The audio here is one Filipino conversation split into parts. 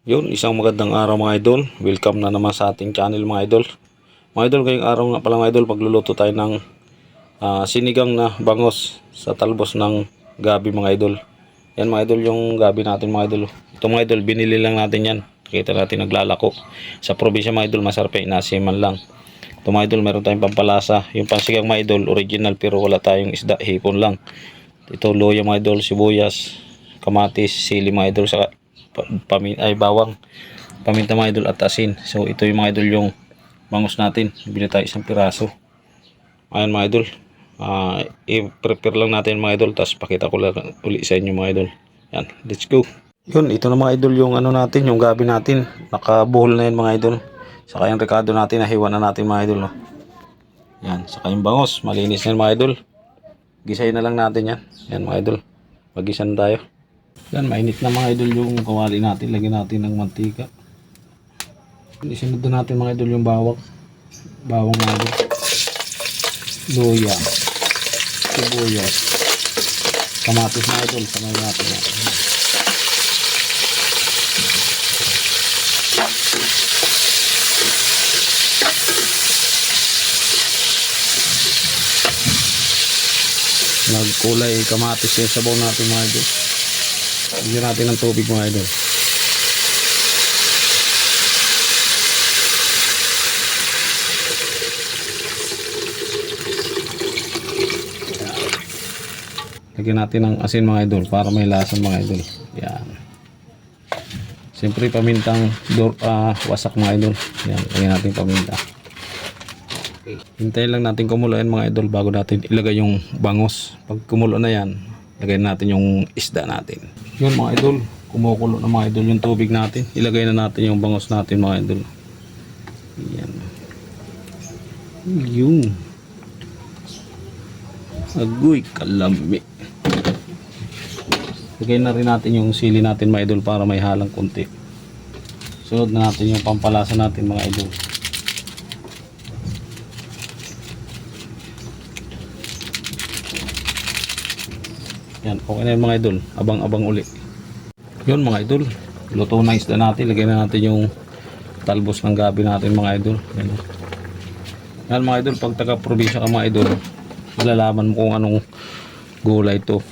Yun, isang magandang araw mga idol. Welcome na naman sa ating channel mga idol. Mga idol, ngayong araw nga pala mga idol, pagluluto tayo ng sinigang na bangos sa talbos ng gabi mga idol. Yan mga idol, yung gabi natin mga idol. Ito mga idol, binili lang natin yan. Kita natin naglalako. Sa probinsya mga idol, masarap eh, nasiman lang. Ito mga idol, meron tayong pampalasa. Yung pansigang mga idol, original pero wala tayong isda, hipon lang. Ito luya mga idol, sibuyas, kamatis, sili mga idol, sa bawang, paminta mga idol at asin. So ito yung mga idol yung bangus natin. Bili tayo isang piraso. Ayan mga idol, i-prepare lang natin mga idol, tapos pakita ko lang uli sa inyo mga idol. Yan, let's go. Yun, ito na mga idol yung ano natin, yung gabi natin. Nakabuhol na yan mga idol. Saka yung rekado natin, nahiwa na natin mga idol, no? Yan, saka yung bangus, malinis na yan mga idol. Gisahin na lang natin yan. Yan mga idol, mag-gisa na tayo. Yan, mainit na mga idol yung kawali natin. Lagyan natin ng mantika. Isunod na natin mga idol yung bawang mga idol, luya, sibuyas, kamatis mga idol. Kamay natin. Nagkulay kamatis yung sabaw natin mga idol. Lagyan natin ng tubig mga idol. Lagyan natin ng asin mga idol para may lasan mga idol. Yan. Siyempre pamintang wasak mga idol. Yan, lagyan natin paminta. Okay. Hintayin lang natin kumulo yan mga idol bago natin ilagay yung bangus. Pag kumulo na yan, lagyan natin yung isda natin. Yun mga idol, kumukulo na mga idol yung tubig natin. Ilagay na natin yung bangus natin mga idol. Yan. Yung agoy kalami. Lagay na rin natin yung sili natin mga idol para may halang konti. Sunod na natin yung pampalasa natin mga idol. Yan, okay na yun mga idol. Abang-abang uli. Yun mga idol, luto na isda natin. Lagay na natin yung talbos ng gabi natin mga idol. Yan mga idol, pag taga-probinsya ka mga idol, malalaman mo kung anong gulay ito.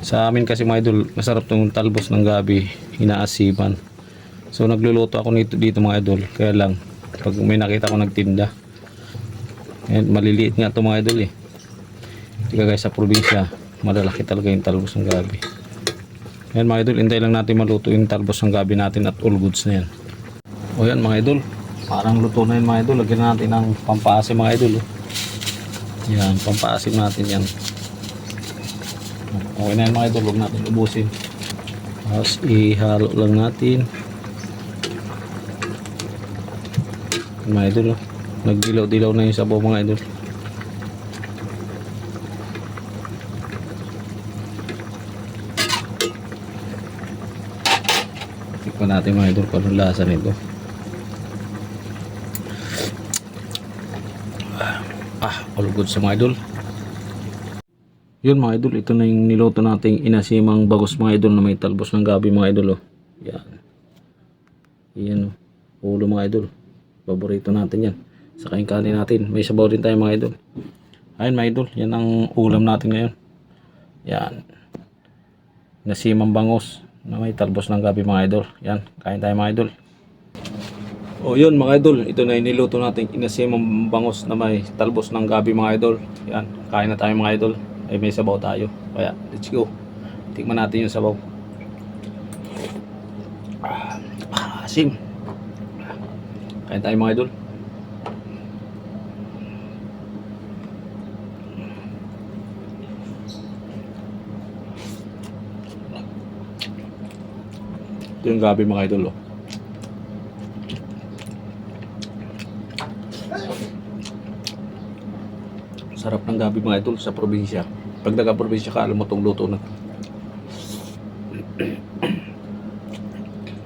Sa amin kasi mga idol, masarap itong talbos ng gabi, inaasipan. So nagluluto ako dito mga idol. Kaya lang, pag may nakita ko nagtinda, maliliit nga ito mga idol eh. Hindi kagaya sa probinsya, malalaki talaga yung talbos ng gabi. Yan mga idol, hintay lang natin maluto yung talbos ng gabi natin at all goods na yan. O yan mga idol, parang luto na yan mga idol. Lagyan natin ng pampaasim mga idol. Yan, pampaasim natin yan. Okay na yan mga idol, huwag natin ubusin. Tapos ihalo lang natin. Mga idol, nagdilaw-dilaw na yung sabaw mga idol. Tikman natin mga idol kung anong lasa nito. All good sa mga idol. Yun mga idol, ito na yung niluto nating inasimang bagos mga idol na may talbos ng gabi mga idol. Yan. Yan ulo mga idol. Paborito natin yan. Saka yung kanin natin. May sabaw din tayo mga idol. Ayun mga idol, yan ang ulam natin ngayon. Yan. Nasimang bangos na may talbos ng gabi mga idol. Yan, kain tayo mga idol. O yun mga idol, ito na yung niluto natin inasimang bangos na may talbos ng gabi mga idol. Yan, kain na tayo mga idol. Ay may sabaw tayo. Kaya let's go. Tikman natin yung sabaw. Asim. Kain tayo mga idol. Ito yung gabi mga idol. Sarap ng gabi mga idol sa probinsya. Pag taga-probinsya ka, alam mo itong luto na.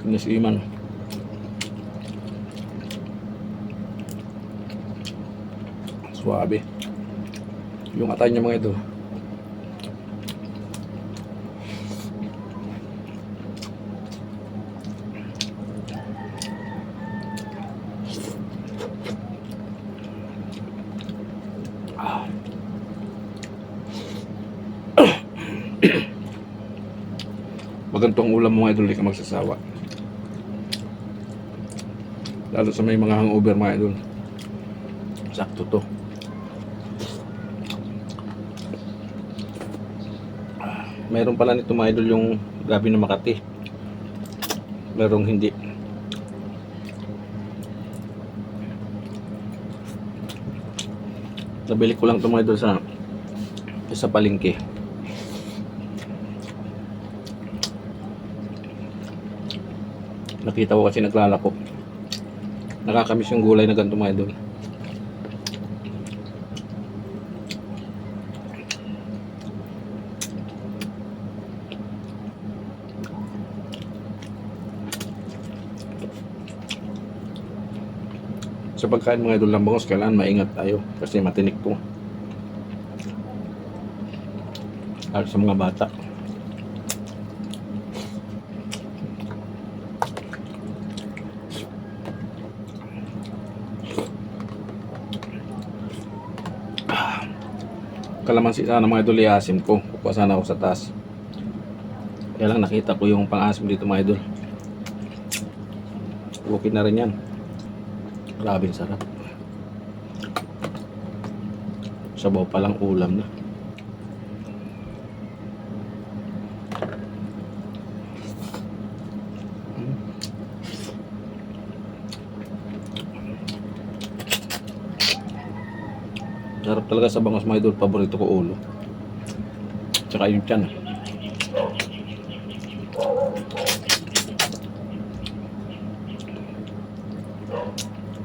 Kinasiman. Suwabe. Yung atay niya mga idol. Pag ganitong ulam mga idol, di ka magsasawa. Lalo sa may mga hangover mga idol. Sakto to. Mayroon pala nito mga idol yung gabi na Makati. Mayroong hindi. Nabili ko lang ito mga idol sa palengke. Nakita ko kasi naglalako. Nakakamiss yung gulay na ganito mga idol. Sa pagkain mga idol ng bangos, kailangan maingat tayo kasi matinik to. Lalo sa mga bata. Kalamansi sana mga idol, iasim ko. Kukuha sana ako sa taas. Kaya lang nakita ko yung pang-asim dito mga idol. Okay na rin yan. Grabe sarap. Sabaw pa lang ulam na. Sarap talaga sa bangos mga idol. Paborito ko ulo. Tsaka yung tiyan.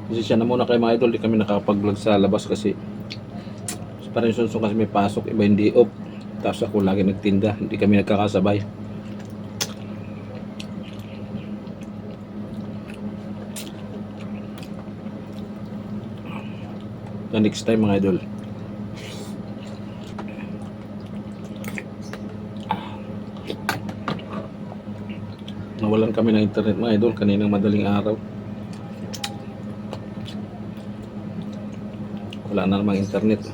Kasi siya na muna kayo mga idol. Di kami nakakapag-vlog sa labas kasi parang sunsong kasi may pasok. Iba hindi off. Tapos ako lagi nagtinda. Hindi kami nagkakasabay. So next time mga idol, nawalan kami ng internet mga idol kaninang madaling araw. Wala na namang internet.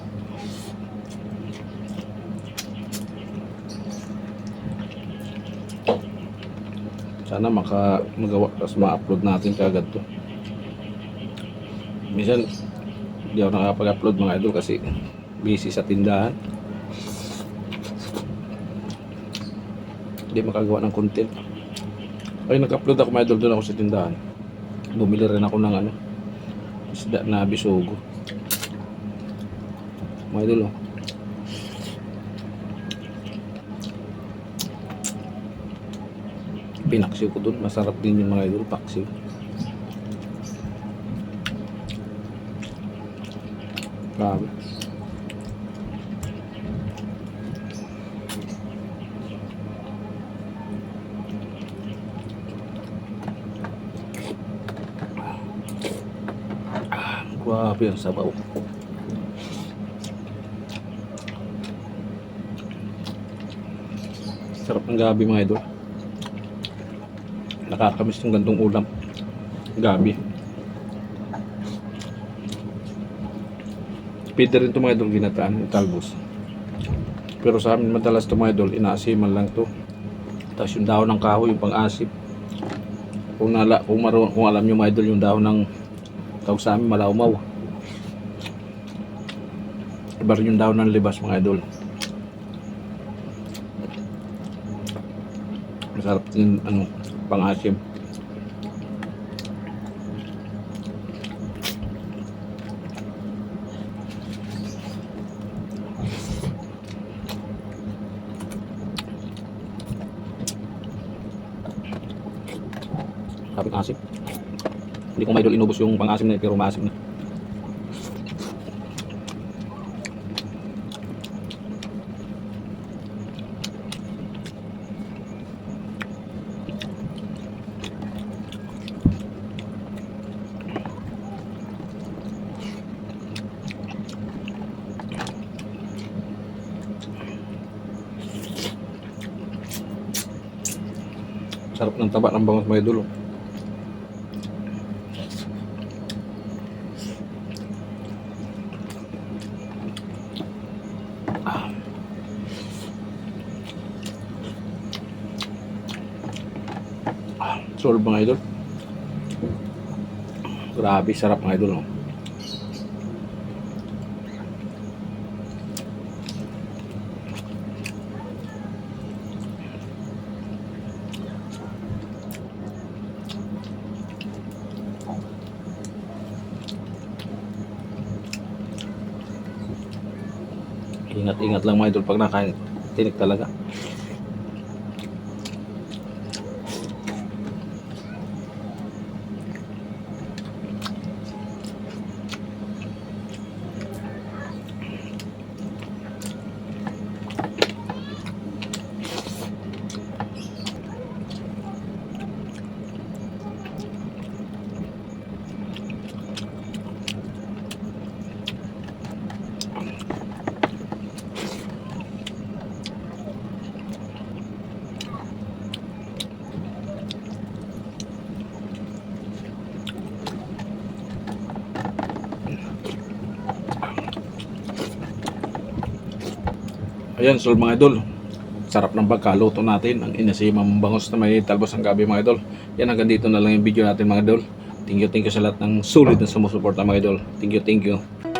Sana magawa tapos ma-upload natin kagad to. Minsan hindi ako nakapag-upload mga idol kasi busy sa tindahan. Hindi makagawa ng content. Ay nag-upload ako mga idol, doon ako sa tindahan. Bumili rin ako ng isda na bisugo. Mga idol oh. Pinaksiw ko doon. Masarap din yung mga idol, paksiw. Grabe. Grabe ang sabaw. Sarap ng gabi mga idol. Nakakamiss yung gantong ulam. Gabi. Pwede rin ito mga idol ginataan, talbos. Pero sa amin madalas ito mga idol, inaasiman lang ito. Tapos yung dahon ng kahoy, yung pang-asip. Kung alam nyo mga idol, yung dahon ng tawag sa amin, malaumaw. Iba rin yung dahon ng libas mga idol. Masarap din pang-asim. Sarap ng asim. Hindi ko maidol inubos yung pang-asim na pero maasim na. Sarap ng taba ng bangos mga idol. Solve mga idol. Grabe, sarap mga idol. No? Ingat-ingat lang mga idol pag nakain. Tinik talaga. Ayan, so mga idol, sarap ng pagkaluto natin ang inasimang bangos na may talbos ng gabi mga idol. Yan, hanggang dito na lang yung video natin mga idol. Thank you sa lahat ng sulit na sumusuporta mga idol. Thank you.